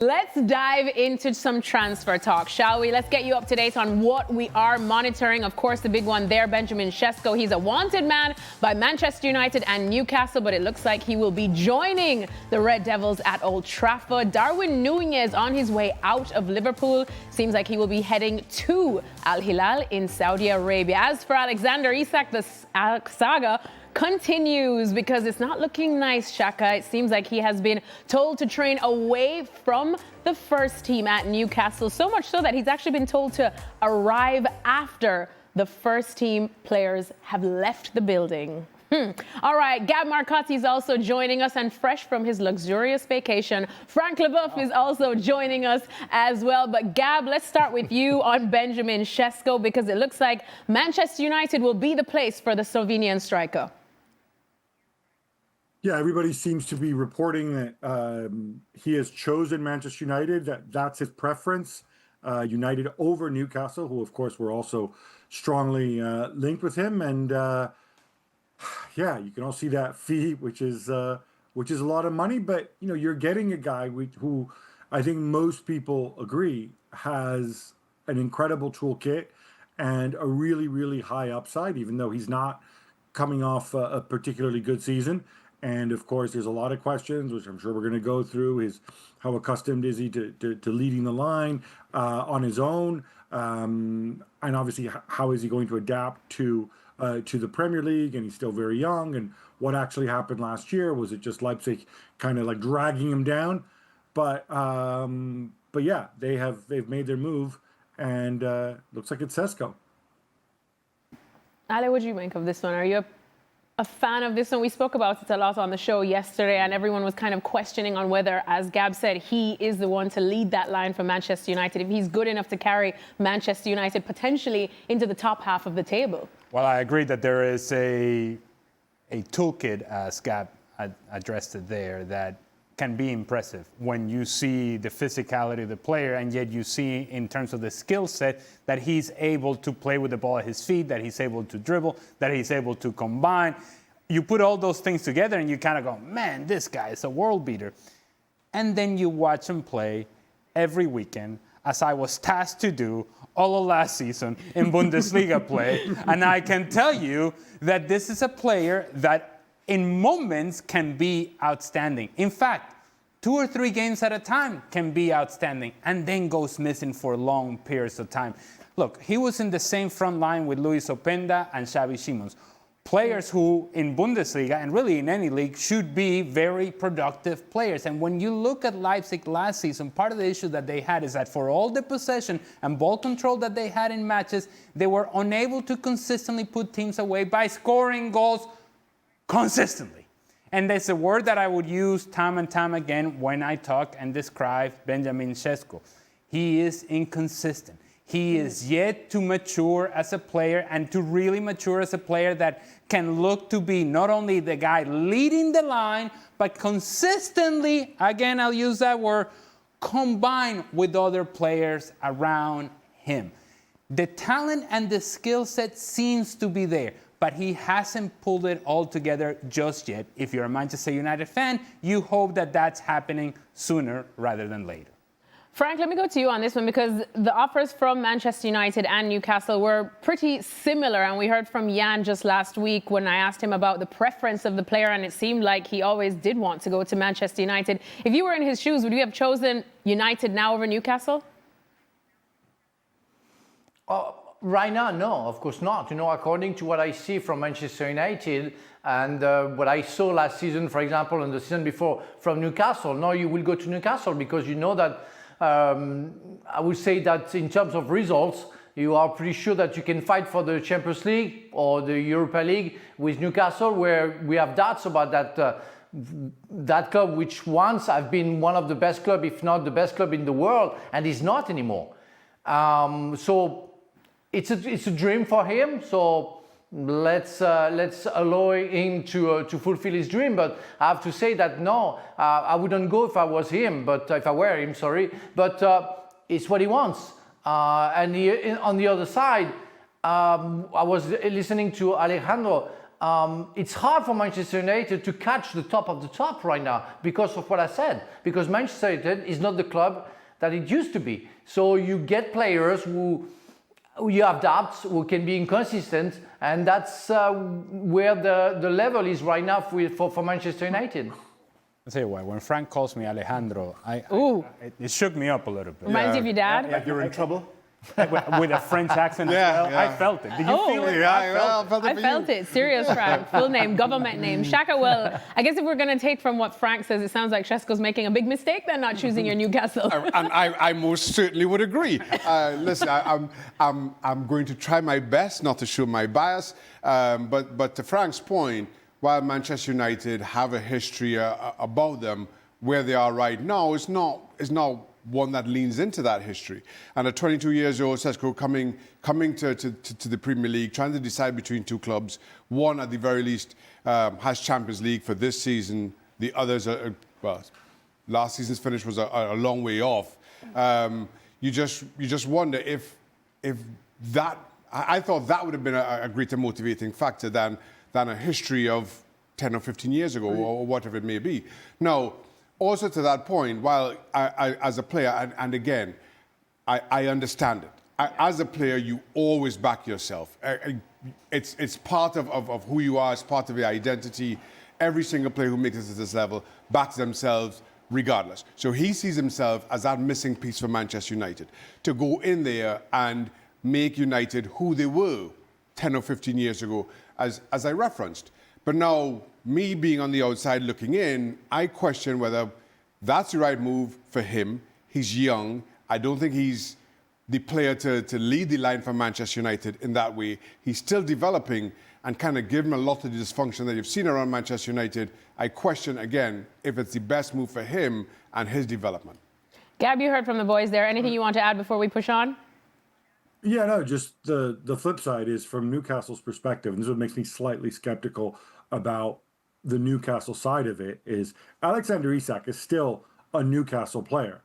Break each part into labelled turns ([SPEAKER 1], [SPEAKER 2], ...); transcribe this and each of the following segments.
[SPEAKER 1] Let's dive into some transfer talk, shall we? Let's get you up to date on what we are monitoring. Of course, the big one there, Benjamin Šeško. He's a wanted man by Manchester United and Newcastle, but it looks like he will be joining the Red Devils at Old Trafford. Darwin Núñez on his way out of Liverpool. Seems like he will be heading to Al Hilal in Saudi Arabia. As for Alexander Isak, the saga continues because it's not looking nice, Shaka. It seems like he has been told to train away from the first team at Newcastle, so much so that he's actually been told to arrive after the first team players have left the building. All right, Gab Marcotti is also joining us, and fresh from his luxurious vacation, Frank Leboeuf is also joining us as well. But Gab, let's start with you on Benjamin Šeško, because it looks like Manchester United will be the place for the Slovenian striker.
[SPEAKER 2] Yeah, everybody seems to be reporting that he has chosen Manchester United, that's his preference. United over Newcastle, who of course were also strongly linked with him. And yeah, you can all see that fee, which is a lot of money. But you know, you're getting a guy who I think most people agree has an incredible toolkit and a really, really high upside, even though he's not coming off a particularly good season. And of course, there's a lot of questions, which I'm sure we're going to go through, is how accustomed is he to leading the line on his own? And obviously, how is he going to adapt to the Premier League? And he's still very young. And what actually happened last year? Was it just Leipzig kind of like dragging him down? But yeah, they've made their move, and looks like it's Šeško.
[SPEAKER 1] Ale, what do you make of this one? Are you a fan of this one? We spoke about it a lot on the show yesterday, and everyone was kind of questioning on whether, as Gab said, he is the one to lead that line for Manchester United, if he's good enough to carry Manchester United potentially into the top half of the table.
[SPEAKER 3] Well, I agree that there is a toolkit, as Gab addressed it there, that can be impressive when you see the physicality of the player, and yet you see in terms of the skill set that he's able to play with the ball at his feet, that he's able to dribble, that he's able to combine. You put all those things together and you kind of go, man, this guy is a world beater. And then you watch him play every weekend, as I was tasked to do all of last season in Bundesliga play. And I can tell you that this is a player that in moments can be outstanding. In fact, 2 or 3 games at a time can be outstanding, and then goes missing for long periods of time. Look, he was in the same front line with Luis Openda and Xavi Simons. Players who in Bundesliga, and really in any league, should be very productive players. And when you look at Leipzig last season, part of the issue that they had is that for all the possession and ball control that they had in matches, they were unable to consistently put teams away by scoring goals consistently. And that's a word that I would use time and time again when I talk and describe Benjamin Šeško. He is inconsistent. He is yet to mature as a player, and to really mature as a player that can look to be not only the guy leading the line, but consistently, again, I'll use that word, combine with other players around him. The talent and the skill set seems to be there, but he hasn't pulled it all together just yet. If you're a Manchester United fan, you hope that that's happening sooner rather than later.
[SPEAKER 1] Frank, let me go to you on this one, because the offers from Manchester United and Newcastle were pretty similar. And we heard from Jan just last week when I asked him about the preference of the player, and it seemed like he always did want to go to Manchester United. If you were in his shoes, would you have chosen United now over Newcastle?
[SPEAKER 4] Right now, no, of course not. You know, according to what I see from Manchester United and what I saw last season, for example, and the season before from Newcastle, no, you will go to Newcastle because you know that I would say that in terms of results, you are pretty sure that you can fight for the Champions League or the Europa League with Newcastle, where we have doubts about that club, which once have been one of the best clubs, if not the best club in the world, and is not anymore. So it's a dream for him. So let's allow him to fulfill his dream. But I have to say that no, I wouldn't go if I was him. But if I were him, sorry. But it's what he wants. And on the other side, I was listening to Alejandro. it's hard for Manchester United to catch the top of the top right now because of what I said. Because Manchester United is not the club that it used to be. So you get players who you have doubts, who can be inconsistent, and that's where the level is right now for Manchester United.
[SPEAKER 3] I'll tell you what, when Frank calls me Alejandro, it shook me up a little bit.
[SPEAKER 1] Reminds you of your dad?
[SPEAKER 5] Like you're in trouble?
[SPEAKER 3] With a French accent as well. I felt it. Did you feel it?
[SPEAKER 1] I felt it. Serious Frank. Full name, government name. Shaka, well, I guess if we're going to take from what Frank says, it sounds like Šeško's making a big mistake then not choosing your Newcastle.
[SPEAKER 5] And I most certainly would agree. Listen, I'm going to try my best not to show my bias. But to Frank's point, while Manchester United have a history about them, where they are right now is not one that leans into that history. And at 22 years old, Šeško coming to the Premier League, trying to decide between two clubs. One, at the very least, has Champions League for this season. The others are, well, last season's finish was a long way off. You just wonder if that. I thought that would have been a greater motivating factor than a history of 10 or 15 years ago, or whatever it may be. Now, also to that point, while I as a player, and again, I understand it. As a player, you always back yourself. It's part of who you are. It's part of your identity. Every single player who makes it to this level backs themselves regardless. So he sees himself as that missing piece for Manchester United to go in there and make United who they were 10 or 15 years ago, as I referenced. But now, me being on the outside looking in, I question whether that's the right move for him. He's young. I don't think he's the player to lead the line for Manchester United in that way. He's still developing, and kind of given a lot of the dysfunction that you've seen around Manchester United, I question again if it's the best move for him and his development.
[SPEAKER 1] Gab, you heard from the boys there. Anything you want to add before we push on?
[SPEAKER 2] Yeah, no, just the flip side is from Newcastle's perspective, and this is what makes me slightly skeptical about the Newcastle side of it, is Alexander Isak is still a Newcastle player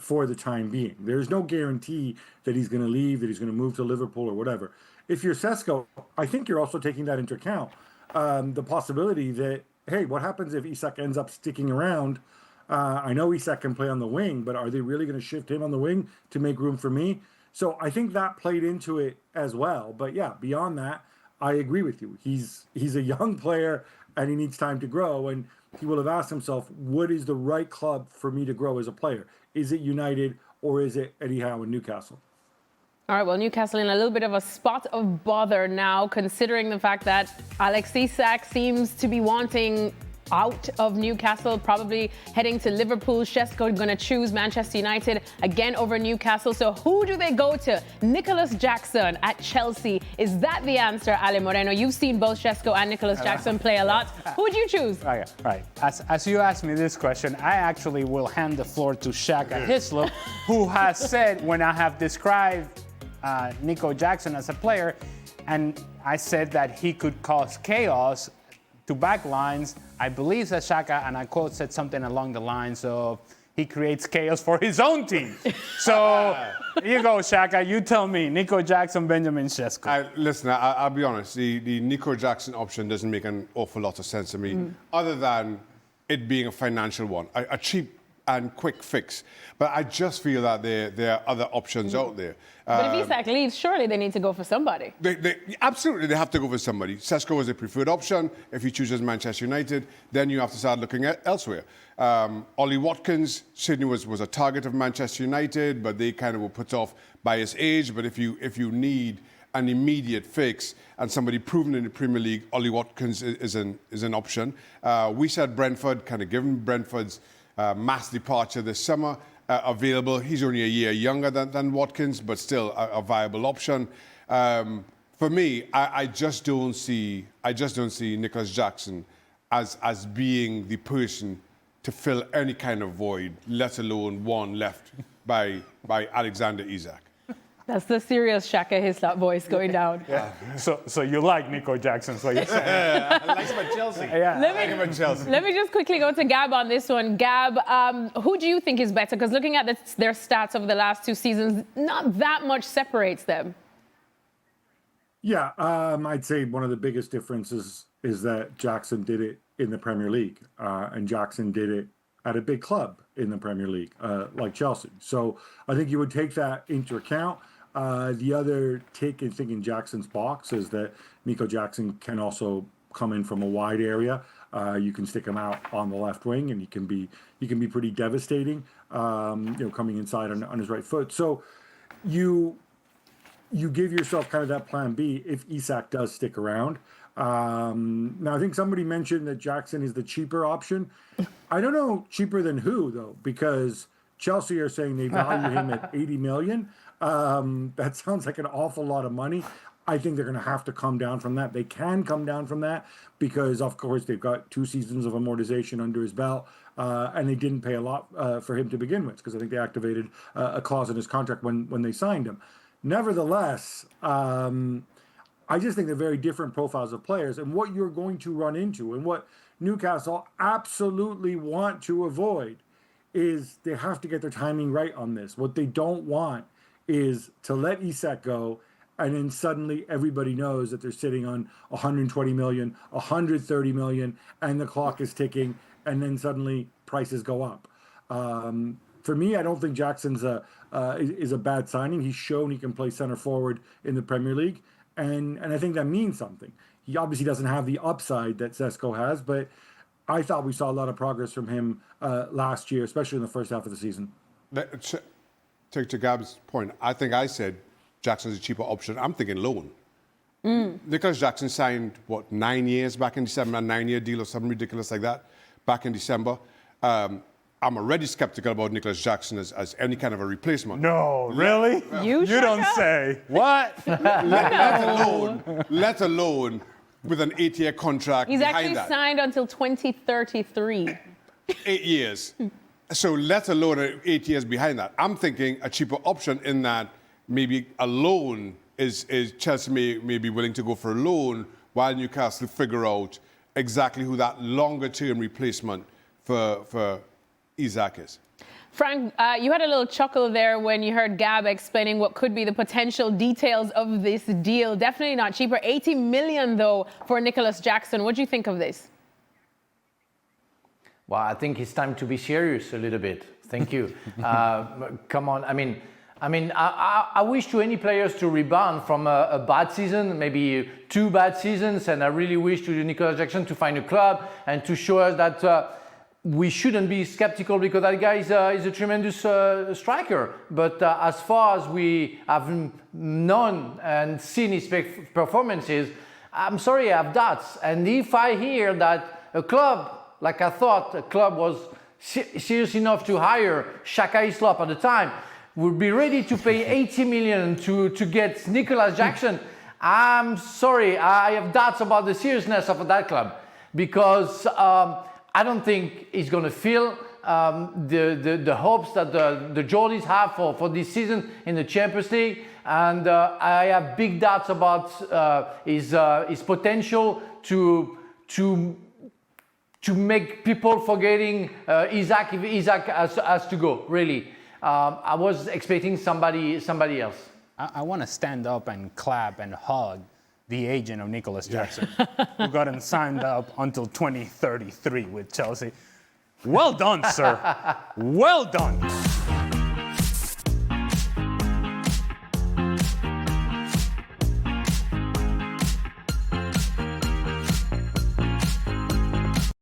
[SPEAKER 2] for the time being. There's no guarantee that he's going to leave, that he's going to move to Liverpool or whatever. If you're Šeško, I think you're also taking that into account. The possibility that, hey, what happens if Isak ends up sticking around? I know Isak can play on the wing, but are they really going to shift him on the wing to make room for me? So I think that played into it as well. But yeah, beyond that, I agree with you. He's a young player and he needs time to grow. And he will have asked himself, what is the right club for me to grow as a player? Is it United or is it Eddie Howe in Newcastle?
[SPEAKER 1] All right, well, Newcastle in a little bit of a spot of bother now, considering the fact that Alex Isak seems to be wanting out of Newcastle, probably heading to Liverpool. Šeško going to choose Manchester United again over Newcastle. So who do they go to? Nicholas Jackson at Chelsea. Is that the answer, Ale Moreno? You've seen both Šeško and Nicholas Jackson play a lot. Who would you choose?
[SPEAKER 3] Right. As you asked me this question, I actually will hand the floor to Shaka Hislop, who has said, when I have described Nico Jackson as a player, and I said that he could cause chaos to back lines. I believe that Shaka, and I quote, said something along the lines of he creates chaos for his own team. So you go, Shaka. You tell me, Nico Jackson, Benjamin Šeško.
[SPEAKER 5] Listen, I'll be honest. The Nico Jackson option doesn't make an awful lot of sense to me, other than it being a financial one, a cheap and quick fix. But I just feel that there are other options out there.
[SPEAKER 1] But if Isak leaves, surely they need to go for somebody.
[SPEAKER 5] Absolutely, they have to go for somebody. Šeško was the preferred option. If he chooses Manchester United, then you have to start looking at elsewhere. Ollie Watkins certainly was a target of Manchester United, but they kind of were put off by his age. But if you need an immediate fix and somebody proven in the Premier League, Ollie Watkins is an option. We said Brentford, kind of given Brentford's mass departure this summer, available. He's only a year younger than Watkins, but still a viable option. For me, I just don't see Nicholas Jackson as being the person to fill any kind of void, let alone one left by Alexander Isak.
[SPEAKER 1] That's the serious Shaka Hislop voice going down.
[SPEAKER 3] Yeah. So you like Nico Jackson, so you're saying.
[SPEAKER 5] I like him at Chelsea.
[SPEAKER 3] Yeah.
[SPEAKER 1] Let me just quickly go to Gab on this one. Gab, who do you think is better? Because looking at their stats over the last two seasons, not that much separates them.
[SPEAKER 2] Yeah, I'd say one of the biggest differences is that Jackson did it in the Premier League, and Jackson did it at a big club in the Premier League, like Chelsea. So I think you would take that into account. The other tick in Jackson's box is that Nico Jackson can also come in from a wide area. You can stick him out on the left wing, and he can be pretty devastating. Coming inside on his right foot. So you give yourself kind of that plan B if Isak does stick around. Now I think somebody mentioned that Jackson is the cheaper option. I don't know cheaper than who though, because Chelsea are saying they value him at 80 million. That sounds like an awful lot of money. I think they're going to have to come down from that. They can come down from that because, of course, they've got 2 seasons of amortization under his belt, and they didn't pay a lot for him to begin with because I think they activated a clause in his contract when they signed him. Nevertheless, I just think they're very different profiles of players, and what you're going to run into and what Newcastle absolutely want to avoid is they have to get their timing right on this. What they don't want is to let Isak go and then suddenly everybody knows that they're sitting on 120 million, 130 million, and the clock is ticking, and then suddenly prices go up. For me, I don't think Jackson's is a bad signing. He's shown he can play center forward in the Premier League, and I think that means something. He obviously doesn't have the upside that Šeško has, but I thought we saw a lot of progress from him last year, especially in the first half of the season.
[SPEAKER 5] To Gab's point, I think I said Jackson's a cheaper option. I'm thinking loan. Nicholas Jackson signed, 9 years back in December, a 9-year deal or something ridiculous like that back in December. I'm already skeptical about Nicholas Jackson as any kind of a replacement.
[SPEAKER 3] No, really? You don't say. What?
[SPEAKER 5] let alone with an 8-year contract.
[SPEAKER 1] He's actually
[SPEAKER 5] that.
[SPEAKER 1] signed until 2033.
[SPEAKER 5] 8 years. So let alone 8 years behind that. I'm thinking a cheaper option in that maybe a loan is Chelsea may be willing to go for a loan while Newcastle figure out exactly who that longer-term replacement for Isak is.
[SPEAKER 1] Frank, you had a little chuckle there when you heard Gab explaining what could be the potential details of this deal. Definitely not cheaper. 80 million, though, for Nicholas Jackson. What do you think of this?
[SPEAKER 4] Well, I think it's time to be serious a little bit. Thank you. Come on. I wish to any players to rebound from a bad season, maybe 2 bad seasons, and I really wish to Nicholas Jackson to find a club and to show us that we shouldn't be skeptical because that guy is a tremendous striker. But as far as we have known and seen his performances, I'm sorry, I have doubts. And if I hear that a club, like I thought a club was serious enough to hire Shaka Islop at the time, would be ready to pay 80 million to get Nicholas Jackson, I'm sorry, I have doubts about the seriousness of that club because I don't think he's going to fill the hopes that the Geordies have for this season in the Champions League, and I have big doubts about his potential to make people forgetting Isak if Isak has to go. Really, I was expecting somebody else.
[SPEAKER 3] I want to stand up and clap and hug the agent of Nicholas Jackson, who got him signed up until 2033 with Chelsea. Well done, sir. Well done.